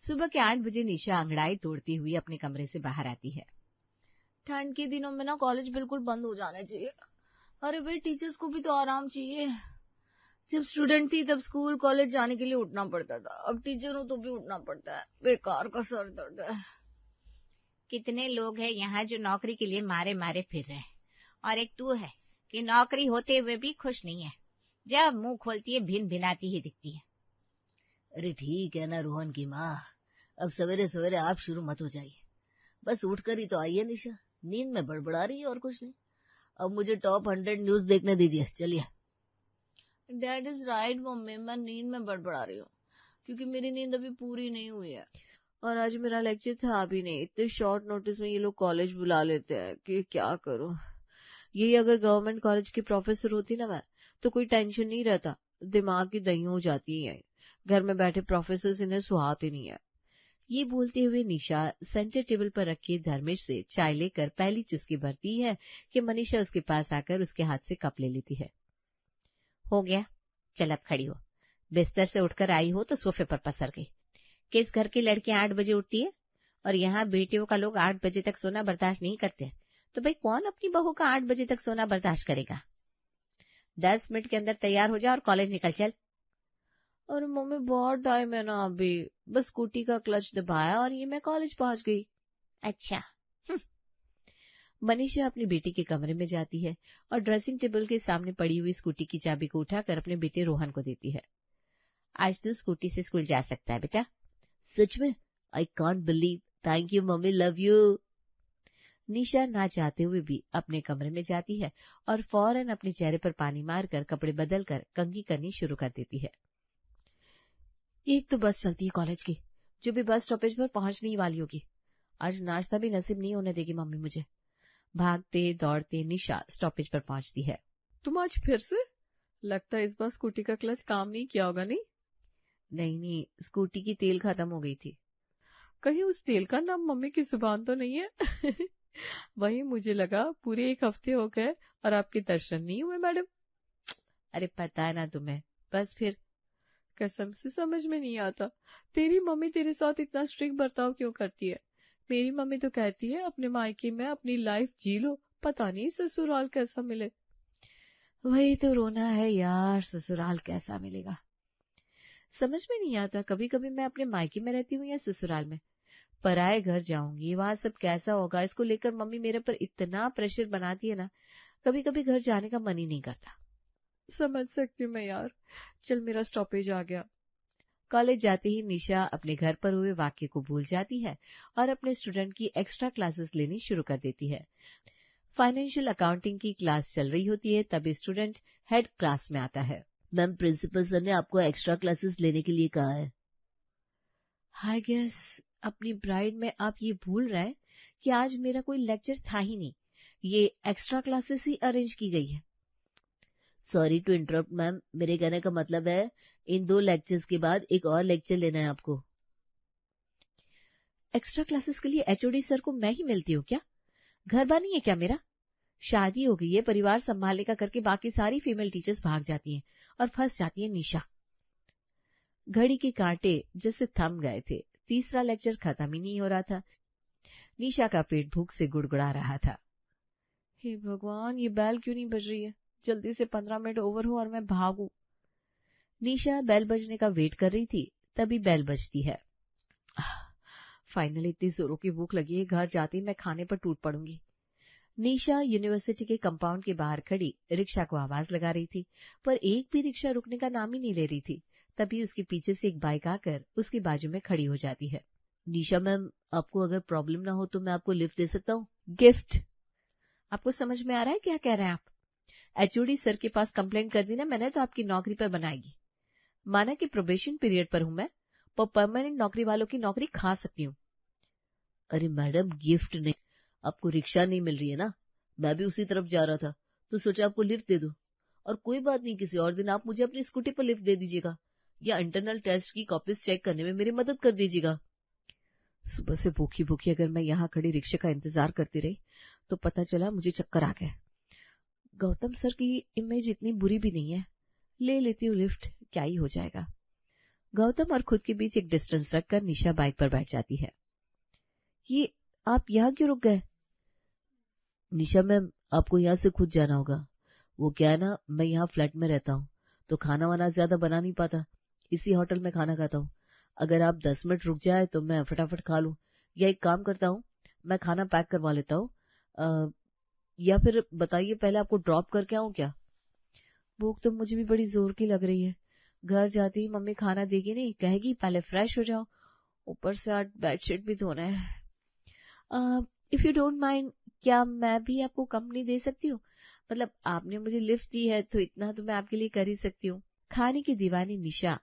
सुबह के 8 बजे निशा अंगड़ाई तोड़ती हुई अपने कमरे से बाहर आती है। ठंड के दिनों में ना कॉलेज बिल्कुल बंद हो जाना चाहिए। अरे भाई, टीचर्स को भी तो आराम चाहिए। जब स्टूडेंट थी तब स्कूल कॉलेज जाने के लिए उठना पड़ता था, अब टीचर हूं तो भी उठना पड़ता है। बेकार का सर दर्द है। कितने लोग हैं यहाँ जो नौकरी के लिए मारे मारे फिर रहे हैं, और एक तू है कि नौकरी होते हुए भी खुश नहीं है। जब मुंह खोलती है भिन भिनाती ही दिखती है। अरे ठीक है ना रोहन की माँ, अब सवेरे सवेरे आप शुरू मत हो जाइए। बस उठकर ही तो आई है निशा, नींद में बड़बड़ा रही है और कुछ नहीं। अब मुझे टॉप 100 न्यूज देखने दीजिए, चलिए। डैड इज राइट मम्मी, मैं नींद में बड़बड़ा रही हूँ क्योंकि मेरी नींद अभी पूरी नहीं हुई है, और आज मेरा लेक्चर था भी नहीं। इतने शॉर्ट नोटिस में ये लोग कॉलेज बुला लेते हैं कि क्या करूं। यही अगर गवर्नमेंट कॉलेज की प्रोफेसर होती ना मैं, तो कोई टेंशन नहीं रहता। दिमाग की दही हो जाती है। घर में बैठे प्रोफेसर इन्हें सुहाते नहीं है। ये बोलते हुए निशा सेंटर टेबल पर रखे धर्मेश से चाय लेकर पहली चुस्की भरती है कि मनीषा उसके पास आकर उसके हाथ से कप ले लेती है। हो गया, चल अब खड़ी हो। बिस्तर से उठकर आई हो तो सोफे पर पसर गई। किस घर की लड़की 8 बजे उठती है? और यहाँ बेटियों का लोग 8 बजे तक सोना बर्दाश्त नहीं करते, तो भाई कौन अपनी बहू का 8 बजे तक सोना बर्दाश्त करेगा? 10 मिनट के अंदर तैयार हो जा और कॉलेज निकल चल। और मम्मी बहुत टाइम है ना अभी, बस स्कूटी का क्लच दबाया और ये मैं कॉलेज पहुंच गई। अच्छा। मनीषा अपनी बेटी के कमरे में जाती है और ड्रेसिंग टेबल के सामने पड़ी हुई स्कूटी की चाबी को उठाकर अपने बेटे रोहन को देती है। आज तू स्कूटी से स्कूल जा सकता है बेटा। सच में? I can't believe. Thank you mummy, love you. Nisha ना चाहते हुए भी अपने कमरे में जाती है और फौरन अपने चेहरे पर पानी मारकर कपड़े बदलकर कंघी करनी शुरू कर देती है। एक तो बस चलती है कॉलेज की, जो भी बस स्टॉपेज पर पहुंचने ही वाली होगी। आज नाश्ता भी नसीब नहीं होने देगी मम्मी मुझे। भागते दौड़ते निशा स्टॉपेज पर पहुंचती है। तुम आज फिर से? लगता है इस बार स्कूटी का क्लच काम नहीं किया होगा। नहीं नहीं, स्कूटी की तेल खत्म हो गई थी। कहीं उस तेल का नाम मम्मी की जुबान तो नहीं है? वही मुझे लगा पूरे 1 हफ्ते हो गए और आपके दर्शन नहीं हुए मैडम। अरे पता है ना तुम्हें, बस फिर। कसम से समझ में नहीं आता, तेरी मम्मी तेरे साथ इतना स्ट्रिक्ट बर्ताव क्यों करती है? मेरी मम्मी तो कहती है अपने मायके में अपनी लाइफ जी लो, पता नहीं ससुराल कैसा मिले। वही तो रोना है यार, ससुराल कैसा मिलेगा समझ में नहीं आता। कभी कभी मैं अपने मायके में रहती हूँ या ससुराल में, पराए घर जाऊंगी वहां सब कैसा होगा, इसको लेकर मम्मी मेरे पर इतना प्रेशर बनाती है ना, कभी कभी घर जाने का मन ही नहीं करता। समझ सकती हूँ मैं यार। चल मेरा स्टॉपेज आ गया। कॉलेज जाते ही निशा अपने घर पर हुए वाक्य को भूल जाती है और अपने स्टूडेंट की एक्स्ट्रा क्लासेस लेनी शुरू कर देती है। फाइनेंशियल अकाउंटिंग की क्लास चल रही होती है, तभी स्टूडेंट हेड क्लास में आता है। मैम, प्रिंसिपल सर ने आपको एक्स्ट्रा क्लासेस लेने के लिए कहा है। आई गेस अपनी ब्राइड में आप ये भूल रहे हैं कि आज मेरा कोई लेक्चर था ही नहीं, ये एक्स्ट्रा क्लासेस ही अरेंज की गई है। सॉरी टू इंटरप्ट मैम, मेरे कहने का मतलब है इन 2 लेक्चर्स के बाद एक और लेक्चर लेना है आपको। एक्स्ट्रा क्लासेस के लिए एचओडी सर को मैं ही मिलती हूँ क्या? घर बार नहीं है क्या मेरा? शादी हो गई है, परिवार संभालने का करके बाकी सारी फीमेल टीचर्स भाग जाती हैं और फंस जाती है निशा। घड़ी के कांटे जैसे थम गए थे, तीसरा लेक्चर खत्म ही नहीं हो रहा था। निशा का पेट भूख से गुड़गुड़ा रहा था। हे भगवान, ये बेल क्यों नहीं बज रही है? जल्दी से 15 मिनट ओवर हो और मैं भागू। निशा बेल बजने का वेट कर रही थी, तभी बेल बजती है। फाइनली इतनी जोरों की भूख लगी है, घर जाती मैं खाने पर टूट पड़ूंगी। निशा यूनिवर्सिटी के कंपाउंड के बाहर खड़ी रिक्शा को आवाज लगा रही थी, पर एक भी रिक्शा रुकने का नाम ही नहीं ले रही थी। तभी उसके पीछे से एक बाइक आकर उसकी बाजू में खड़ी हो जाती है। निशा मैम, आपको अगर प्रॉब्लम ना हो तो मैं आपको लिफ्ट दे सकता हूँ। गिफ्ट? आपको समझ में आ रहा है क्या कह रहे हैं आप? एचओडी सर के पास कंप्लेंट कर दी ना मैंने तो आपकी नौकरी पर बनाएगी। माना कि प्रोबेशन पीरियड पर हूं मैं, पर परमानेंट नौकरी वालों की नौकरी खा सकती हूँ। अरे मैडम, गिफ्ट नहीं, आपको रिक्शा नहीं मिल रही है ना, मैं भी उसी तरफ जा रहा था तो सोचा आपको लिफ्ट दे दूं। और कोई बात नहीं, किसी और दिन आप मुझे अपनी स्कूटी पर लिफ्ट दे दीजिएगा या इंटरनल टेस्ट की कॉपीज चेक करने में मेरी मदद कर दीजिएगा। सुबह से भूखी भूखी अगर मैं यहाँ खड़ी रिक्शे का इंतजार करती रही तो पता चला मुझे चक्कर आ गए। गौतम सर की इमेज इतनी बुरी भी नहीं है, ले लेती हूँ लिफ्ट, क्या ही हो जाएगा। गौतम और खुद के बीच एक डिस्टेंस रखकर निशा बाइक पर बैठ जाती है। ये आप यहाँ क्यों रुक गए? निशा मैम, आपको यहाँ से खुद जाना होगा। वो क्या है ना, मैं यहाँ फ्लैट में रहता हूँ तो खाना वाना ज्यादा बना नहीं पाता, इसी होटल में खाना खाता हूँ। अगर आप 10 मिनट रुक जाए तो मैं फटाफट खा लूँ, या एक काम करता हूँ, मैं खाना पैक करवा लेता हूँ, या फिर बताइए पहले आपको ड्रॉप करके आऊँ क्या? भूख तो मुझे भी बड़ी जोर की लग रही है। घर जाती ही मम्मी खाना देगी नहीं, कहेगी पहले फ्रेश हो जाओ, ऊपर से आज बेडशीट भी धोना है। इफ यू डोंट माइंड, क्या मैं भी आपको कंपनी दे सकती हूँ? मतलब आपने मुझे लिफ्ट दी है तो इतना तो मैं आपके लिए कर ही सकती हूँ। खाने की दीवानी निशा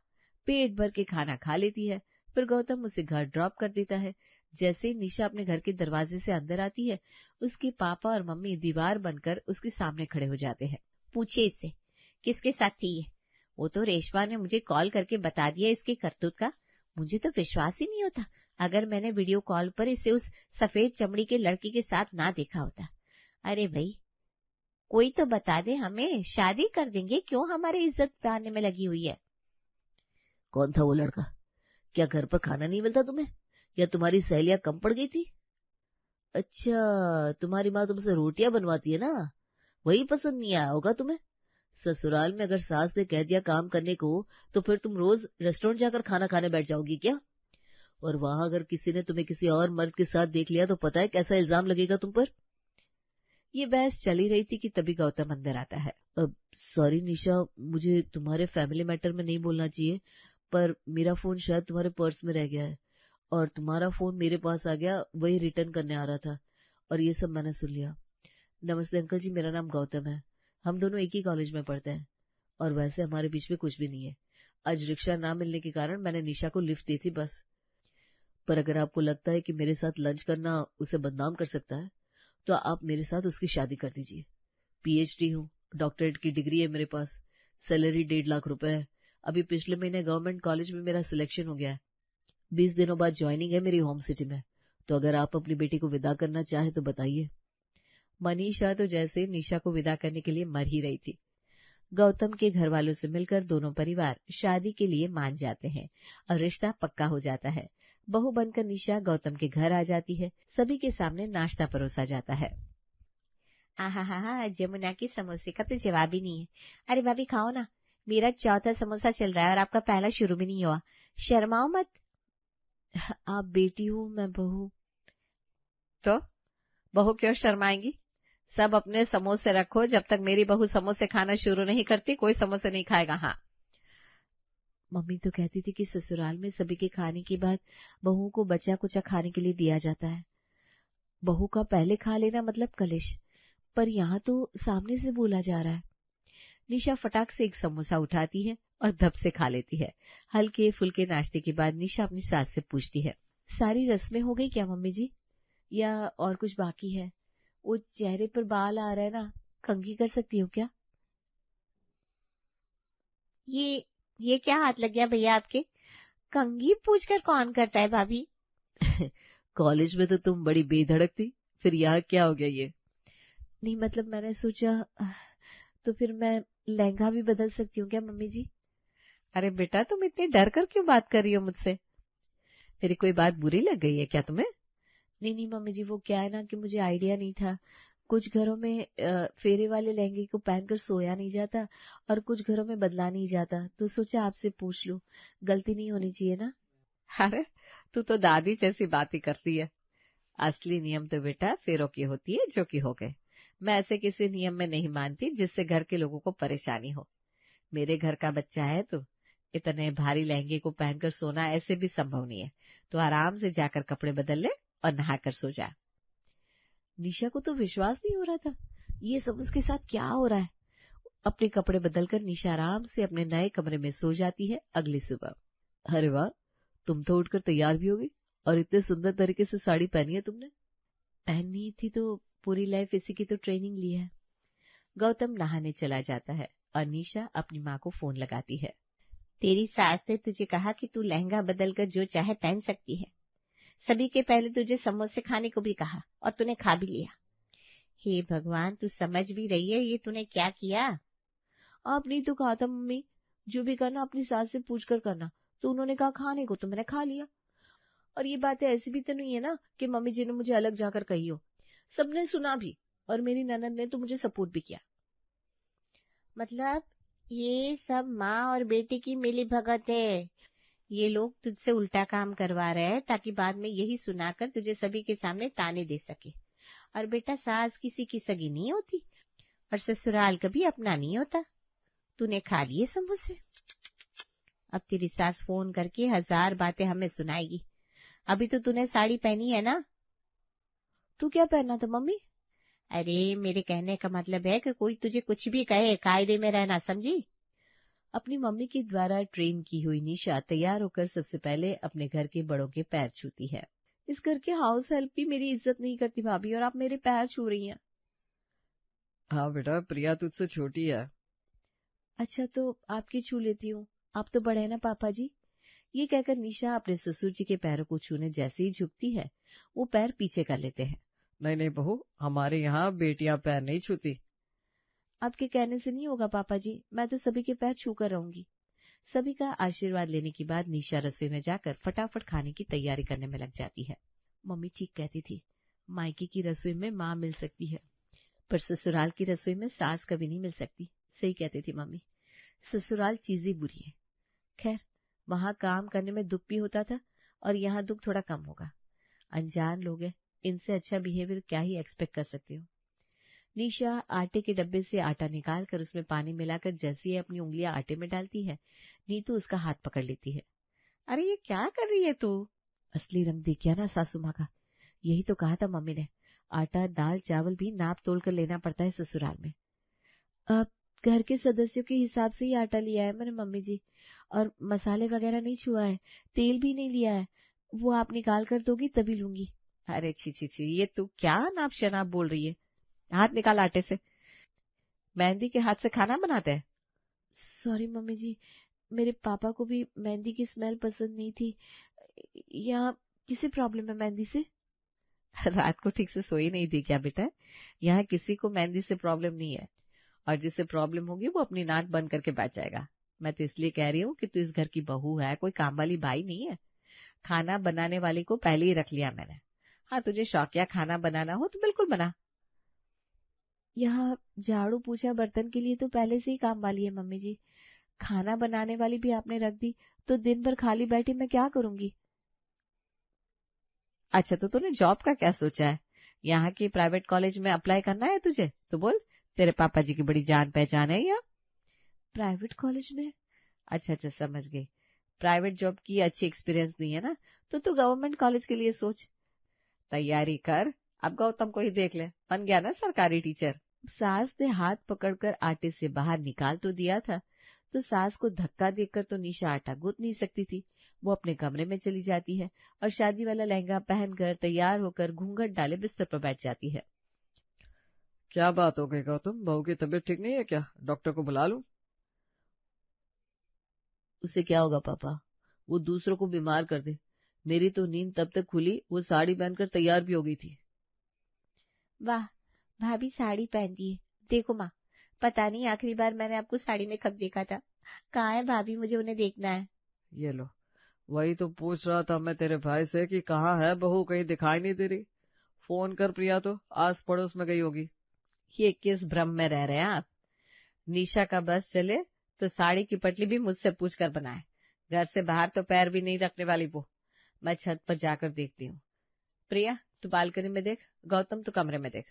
पेट भर के खाना खा लेती है, फिर गौतम उसे घर ड्रॉप कर देता है। जैसे ही निशा अपने घर के दरवाजे से अंदर आती है, उसके पापा और मम्मी दीवार बनकर उसके सामने खड़े हो जाते हैं। पूछे इससे किसके साथ थी ये? वो तो रेशमा ने मुझे कॉल करके बता दिया इसके करतूत का। मुझे तो विश्वास ही नहीं होता अगर मैंने वीडियो कॉल पर इसे उस सफेद चमड़ी के लड़के के साथ ना देखा होता। अरे भाई कोई तो बता दे हमें, शादी कर देंगे, क्यों हमारी इज्जत उतारने में लगी हुई है? कौन था वो लड़का? क्या घर पर खाना नहीं मिलता तुम्हें, या तुम्हारी सहेलियां कम पड़ गई थी? अच्छा, तुम्हारी माँ तुमसे रोटियां बनवाती है ना, वही पसंद नहीं आया होगा तुम्हें। ससुराल में अगर सास ने कह दिया काम करने को तो फिर तुम रोज रेस्टोरेंट जाकर खाना खाने बैठ जाओगी क्या? और वहां अगर किसी ने तुम्हें किसी और मर्द के साथ देख लिया तो पता है कैसा इल्जाम लगेगा तुम पर। ये बहस चली रही थी कि तभी गौतम अंदर आता है। अब सॉरी निशा, मुझे तुम्हारे फैमिली मैटर में नहीं बोलना चाहिए, पर मेरा फोन शायद तुम्हारे पर्स में रह गया है और तुम्हारा फोन मेरे पास आ गया, वही रिटर्न करने आ रहा था और ये सब मैंने सुन लिया। नमस्ते अंकल जी, मेरा नाम गौतम है, हम दोनों एक ही कॉलेज में पढ़ते हैं और वैसे हमारे बीच में कुछ भी नहीं है। आज रिक्शा ना मिलने के कारण मैंने निशा को लिफ्ट दी थी बस। पर अगर आपको लगता है कि मेरे साथ लंच करना उसे बदनाम कर सकता है तो आप मेरे साथ उसकी शादी कर दीजिए। PhD हूँ, डॉक्टरेट की डिग्री है मेरे पास, सैलरी 1.5 लाख रुपए है। अभी पिछले महीने गवर्नमेंट कॉलेज में मेरा सिलेक्शन हो गया है। 20 दिनों बाद ज्वाइनिंग है मेरी होम सिटी में, तो अगर आप अपनी बेटी को विदा करना चाहे तो बताइए। मनीषा तो जैसे निशा को विदा करने के लिए मर ही रही थी। गौतम के घर वालों से मिलकर दोनों परिवार शादी के लिए मान जाते हैं और रिश्ता पक्का हो जाता है। बहू बनकर निशा गौतम के घर आ जाती है। सभी के सामने नाश्ता परोसा जाता है। आहा, जमुना के समोसे का तो जवाब ही नहीं है। अरे भाभी खाओ ना, मेरा चौथा समोसा चल रहा है और आपका पहला शुरू भी नहीं हुआ, शर्माओ मत। आप बेटी हो, मैं बहू। तो बहू क्यों शर्माएंगी? सब अपने समोसे रखो, जब तक मेरी बहू समोसे खाना शुरू नहीं करती कोई समोसे नहीं खाएगा। हाँ, मम्मी तो कहती थी कि ससुराल में सभी के खाने के बाद बहू को बचा कुचा खाने के लिए दिया जाता है। बहू का पहले खा लेना मतलब कलिश, पर यहाँ तो सामने से बोला जा रहा है। निशा फटाक से एक समोसा उठाती है और धप से खा लेती है। हल्के फुल्के नाश्ते के बाद निशा अपनी सास से पूछती है, सारी रस्में हो गई क्या मम्मी जी, या और कुछ बाकी है? वो चेहरे पर बाल आ रहा है ना, कंघी कर सकती हूँ क्या? ये क्या हाथ लग गया भैया आपके? कंघी पूछकर कौन करता है भाभी? कॉलेज में तो तुम बड़ी बेधड़क थी, फिर यहाँ क्या हो गया ये? नहीं मतलब मैंने सोचा, तो फिर मैं लहंगा भी बदल सकती हूँ क्या मम्मी जी? अरे बेटा, तुम इतनी डर कर क्यों बात कर रही हो मुझसे? मेरी कोई बात बुरी लग गई है क्या तुम्हें? नहीं मम्मी जी, वो क्या है ना कि मुझे आइडिया नहीं था। कुछ घरों में फेरे वाले लहंगे को पहनकर सोया नहीं जाता और कुछ घरों में बदला नहीं जाता, तो सोचा आपसे पूछ लूं, गलती नहीं होनी चाहिए ना। अरे तू तो दादी जैसी बात ही करती है। असली नियम तो बेटा फेरों की होती है जो कि हो गए। मैं ऐसे किसी नियम में नहीं मानती जिससे घर के लोगों को परेशानी हो। मेरे घर का बच्चा है तो इतने भारी लहंगे को पहनकर सोना ऐसे भी संभव नहीं है, तो आराम से जाकर कपड़े बदल ले और नहाकर सो जा। निशा को तो विश्वास नहीं हो रहा था, ये सब उसके साथ क्या हो रहा है। अपने कपड़े बदलकर निशा आराम से अपने नए कमरे में सो जाती है। अगली सुबह, अरे वाह, तुम तो उठकर तैयार भी हो गई और इतने सुंदर तरीके से साड़ी पहनी है तुमने। पहनी थी तो पूरी लाइफ इसी की तो ट्रेनिंग ली है। गौतम नहाने चला जाता है और निशा अपनी माँ को फोन लगाती है। तेरी सास ने तुझे कहा कि तू लहंगा बदलकर जो चाहे पहन सकती है। सभी के पहले तुझे समोसे खाने को भी कहा और तूने खा भी लिया। हे भगवान, तू समझ भी रही है ये तूने क्या किया? आपने तो कहा था मम्मी, जो भी करना अपनी सास से पूछ कर करना, तो उन्होंने कहा खाने को, तो मैंने खा लिया। और ये बातें ऐसी भी तो नहीं है ना कि मम्मी जी ने मुझे अलग जाकर कही हो, सबने सुना भी, और मेरी ननद ने तो मुझे सपोर्ट भी किया। मतलब ये सब माँ और बेटी की मिली भगत है। ये लोग तुझसे उल्टा काम करवा रहे हैं ताकि बाद में यही सुनाकर तुझे सभी के सामने ताने दे सके। और बेटा, सास किसी की सगी नहीं होती और ससुराल कभी अपना नहीं होता। तूने खा लिए समोसे। अब तेरी सास फोन करके 1000 बातें हमें सुनाएगी। अभी तो तूने साड़ी पहनी है ना? तू क्या पहनना था मम्मी? अरे मेरे कहने का मतलब है कि कोई तुझे कुछ भी कहे, कायदे में रहना, समझी? अपनी मम्मी के द्वारा ट्रेन की हुई निशा तैयार होकर सबसे पहले अपने घर के बड़ों के पैर छूती है। इस घर के हाउस हेल्प भी मेरी इज्जत नहीं करती भाभी, और आप मेरे पैर छू रही हैं। हाँ बेटा, प्रिया तुझसे छोटी है। अच्छा, तो आपकी छू लेती हूँ, आप तो बड़े हैं ना पापा जी। ये कहकर निशा अपने ससुर जी के पैरों को छूने जैसे ही झुकती है, वो पैर पीछे कर लेते हैं। नहीं नहीं बहू, हमारे यहाँ बेटियां पैर नहीं छूती। आपके कहने से नहीं होगा पापा जी, मैं तो सभी के पैर छू कर रहूंगी। सभी का आशीर्वाद लेने के बाद निशा रसोई में जाकर फटाफट खाने की तैयारी करने में लग जाती है। मम्मी ठीक कहती थी, मायके की रसोई में माँ मिल सकती है, पर ससुराल की रसोई में सास कभी नहीं मिल सकती। सही कहती थी मम्मी, ससुराल चीज ही बुरी है। खैर, वहां काम करने में दुख भी होता था, और यहाँ दुख थोड़ा कम होगा। अनजान लोग हैं, इनसे अच्छा बिहेवियर क्या ही एक्सपेक्ट कर सकती हूँ। निशा आटे के डब्बे से आटा निकालकर उसमें पानी मिलाकर जैसे ही अपनी उंगलियां आटे में डालती है, नीतू उसका हाथ पकड़ लेती है। अरे ये क्या कर रही है तू? असली रंग देखिए ना सासू माँ का। यही तो कहा था मम्मी ने, आटा दाल चावल भी नाप तोल कर लेना पड़ता है ससुराल में। अब घर के सदस्यों के हिसाब से ही आटा लिया है मैंने मम्मी जी, और मसाले वगैरह नहीं छुआ है, तेल भी नहीं लिया है। वो आप निकाल कर दोगी तभी लूंगी। अरे छी छी छी, ये तू क्या नाप शनाप बोल रही है? हाथ निकाल आटे से। मेहंदी के हाथ से खाना बनाते हैं? सॉरी मम्मी जी, मेरे पापा को भी मेहंदी की स्मेल पसंद नहीं थी। यहाँ किसी प्रॉब्लम है मेहंदी से? रात को ठीक से सोई नहीं थी क्या बेटा? यहाँ किसी को मेहंदी से प्रॉब्लम नहीं है, और जिससे प्रॉब्लम होगी वो अपनी नाक बंद करके बैठ जाएगा। मैं तो इसलिए कह रही हूँ कि तू इस घर की बहू है, कोई काम वाली बाई नहीं है। खाना बनाने वाली को पहले ही रख लिया मैंने। हाँ, तुझे शौकिया खाना बनाना हो तो बिल्कुल बना। यहाँ झाड़ू पोछा बर्तन के लिए तो पहले से ही काम वाली है मम्मी जी, खाना बनाने वाली भी आपने रख दी तो दिन भर खाली बैठी मैं क्या करूंगी? अच्छा, तो तूने जॉब का क्या सोचा है? यहाँ के प्राइवेट कॉलेज में अप्लाई करना है तुझे? तो बोल, तेरे पापा जी की बड़ी जान पहचान है यहाँ। प्राइवेट कॉलेज में? अच्छा अच्छा, समझ गई। प्राइवेट जॉब की अच्छी एक्सपीरियंस नहीं है ना, तो तू गवर्नमेंट कॉलेज के लिए सोच, तैयारी कर। अब गौतम को ही देख ले, बन गया ना सरकारी टीचर। सास ने हाथ पकड़कर आटे से बाहर निकाल तो दिया था, तो सास को धक्का देकर तो निशा आटा गूंथ नहीं सकती थी। वो अपने कमरे में चली जाती है और शादी वाला लहंगा पहनकर तैयार होकर घूंघट डाले बिस्तर पर बैठ जाती है। क्या बात हो गई गौतम, बहू की तबीयत ठीक नहीं है क्या? डॉक्टर को बुला लूं? उससे क्या होगा पापा, वो दूसरों को बीमार कर दे। मेरी तो नींद तब तक खुली वो साड़ी पहनकर तैयार भी हो गई थी। वाह, भाभी साड़ी पहनती है। देखो माँ, पता नहीं आखिरी बार मैंने आपको साड़ी में कब देखा था। कहाँ है भाभी, मुझे उन्हें देखना है। ये लो, वही तो पूछ रहा था मैं तेरे भाई से कि कहाँ है बहू, कहीं दिखाई नहीं दे रही। फोन कर प्रिया, तो आस पड़ोस में गई होगी। ये किस भ्रम में रह रहे हैं आप? निशा का बस चले तो साड़ी की पटली भी मुझसे पूछ कर बनाए। घर से बाहर तो पैर भी नहीं रखने वाली वो। मैं छत पर जाकर देखती हूँ। प्रिया, तू बालकनी में देख, गौतम तू कमरे में देख।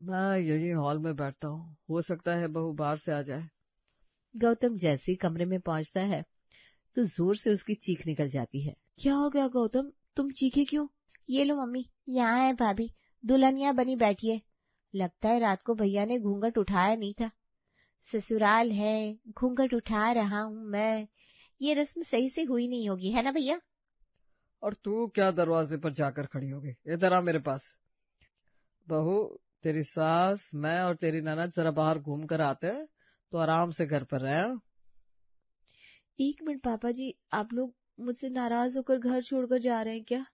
मैं यही हॉल में बैठता हूँ, हो सकता है बहू बाहर से आ जाए। गौतम जैसे ही कमरे में पहुंचता है तो जोर से उसकी चीख निकल जाती है। क्या हो गया गौतम, तुम चीखे क्यों? ये लो मम्मी, यहाँ है भाभी, दुल्हनिया बनी बैठी है। लगता है रात को भैया ने घूंघट उठाया नहीं था। ससुराल है, घूंघट उठा रहा हूँ मैं। ये रस्म सही से हुई नहीं होगी, है ना भैया? और तू क्या दरवाजे पर जाकर खड़ी हो गई? इधर आ मेरे पास। बहू, तेरी सास, मैं और तेरी ननद जरा बाहर घूम कर आते हैं, तो आराम से घर पर रहे। एक मिनट पापा जी, आप लोग मुझसे नाराज होकर घर छोड़कर जा रहे हैं क्या?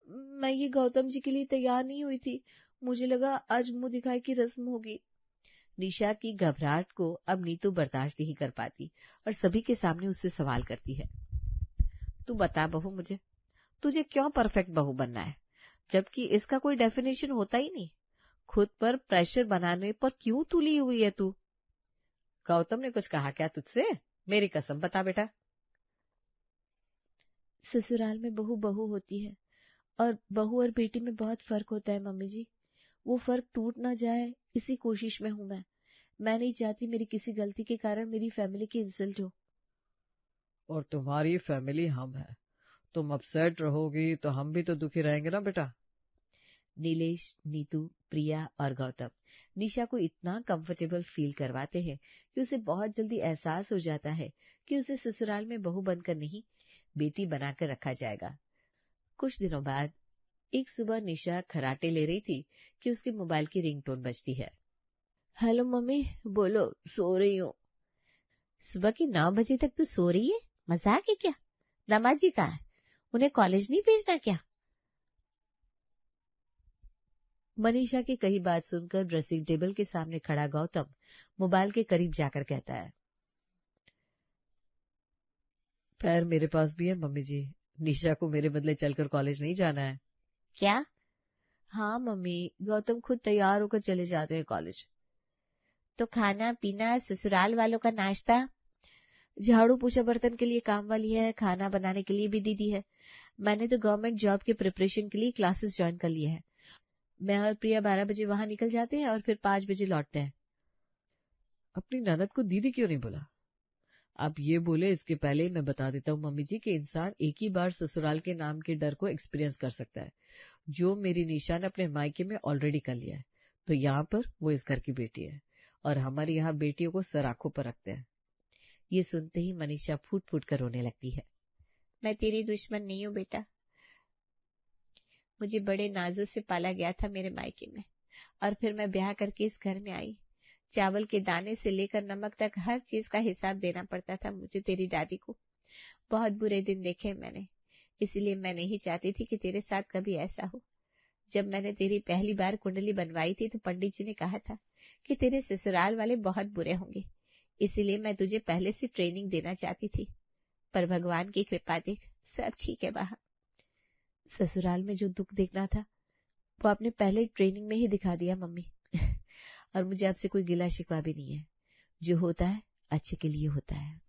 मैं ये गौतम जी के लिए तैयार नहीं हुई थी, मुझे लगा आज मुंह दिखाई की रस्म होगी। निशा की घबराहट को अब नीतू बर्दाश्त नहीं कर पाती और सभी के सामने उससे सवाल करती है। तू बता बहू मुझे, तुझे क्यों परफेक्ट बहू बनना है, जबकि इसका कोई डेफिनेशन होता ही नहीं। खुद पर प्रेशर बनाने पर क्यों तुली हुई है तू? गौतम ने कुछ कहा क्या तुझसे? मेरी कसम बता बेटा। ससुराल में बहू बहू होती है और बहू और बेटी में बहुत फर्क होता है मम्मी जी। वो फर्क टूट ना जाए इसी कोशिश में हूं मैं नहीं चाहती मेरी किसी गलती के कारण मेरी फैमिली की इंसल्ट हो। और तुम्हारी फैमिली हम है, तुम अपसेट रहोगी तो हम भी तो दुखी रहेंगे ना बेटा। नीलेश, नीतू, प्रिया और गौतम निशा को इतना कंफर्टेबल फील करवाते हैं कि उसे बहुत जल्दी एहसास हो जाता है कि उसे ससुराल में बहू बनकर नहीं, बेटी बनाकर रखा जाएगा। कुछ दिनों बाद एक सुबह निशा खराटे ले रही थी कि उसके मोबाइल की रिंगटोन बजती है। हेलो मम्मी, बोलो, सो रही हूँ। सुबह के 9 बजे तक तू सो रही है? मजाक है क्या? दामाद जी कहाँ है? उन्हें कॉलेज नहीं भेजना क्या? मनीषा की कही बात सुनकर ड्रेसिंग टेबल के सामने खड़ा गौतम मोबाइल के करीब जाकर कहता है, पैर मेरे पास भी है मम्मी जी, निशा को मेरे बदले चलकर कॉलेज नहीं जाना है। क्या? हाँ मम्मी, गौतम खुद तैयार होकर चले जाते हैं कॉलेज। तो खाना पीना, ससुराल वालों का नाश्ता? झाड़ू पोछा बर्तन के लिए काम वाली है, खाना बनाने के लिए भी दीदी है। मैंने तो गवर्नमेंट जॉब के प्रिपरेशन के लिए क्लासेस ज्वाइन कर लिए हैं। मैं और प्रिया 12 बजे वहां निकल जाते हैं और फिर 5 बजे लौटते हैं। अपनी ननद को दीदी क्यों नहीं बोला? आप ये बोले इसके पहले मैं बता देता हूँ मम्मी जी कि इंसान एक ही बार ससुराल के नाम के डर को एक्सपीरियंस कर सकता है, जो मेरी निशा ने अपने मायके में ऑलरेडी कर लिया है। तो यहाँ पर वो इस घर की बेटी है और हमारे यहाँ बेटियों को सर आंखों पर रखते हैं। ये सुनते ही मनीषा फूट फूट कर रोने लगती है। मैं तेरी दुश्मन नहीं हूँ बेटा, मुझे बड़े नाजों से पाला गया था मेरे मायके में, और फिर मैं ब्याह करके इस घर में आई। चावल के दाने से लेकर नमक तक हर चीज का हिसाब देना पड़ता था मुझे तेरी दादी को। बहुत बुरे दिन देखे मैंने, इसीलिए मैं नहीं चाहती थी कि तेरे साथ कभी ऐसा हो। जब मैंने तेरी पहली बार कुंडली बनवाई थी तो पंडित जी ने कहा था कि तेरे ससुराल वाले बहुत बुरे होंगे, इसीलिए मैं तुझे पहले से ट्रेनिंग देना चाहती थी, पर भगवान की कृपा देख सब ठीक है बाहर। ससुराल में जो दुख देखना था वो आपने पहले ट्रेनिंग में ही दिखा दिया मम्मी। और मुझे आपसे कोई गिला शिकवा भी नहीं है। जो होता है अच्छे के लिए होता है।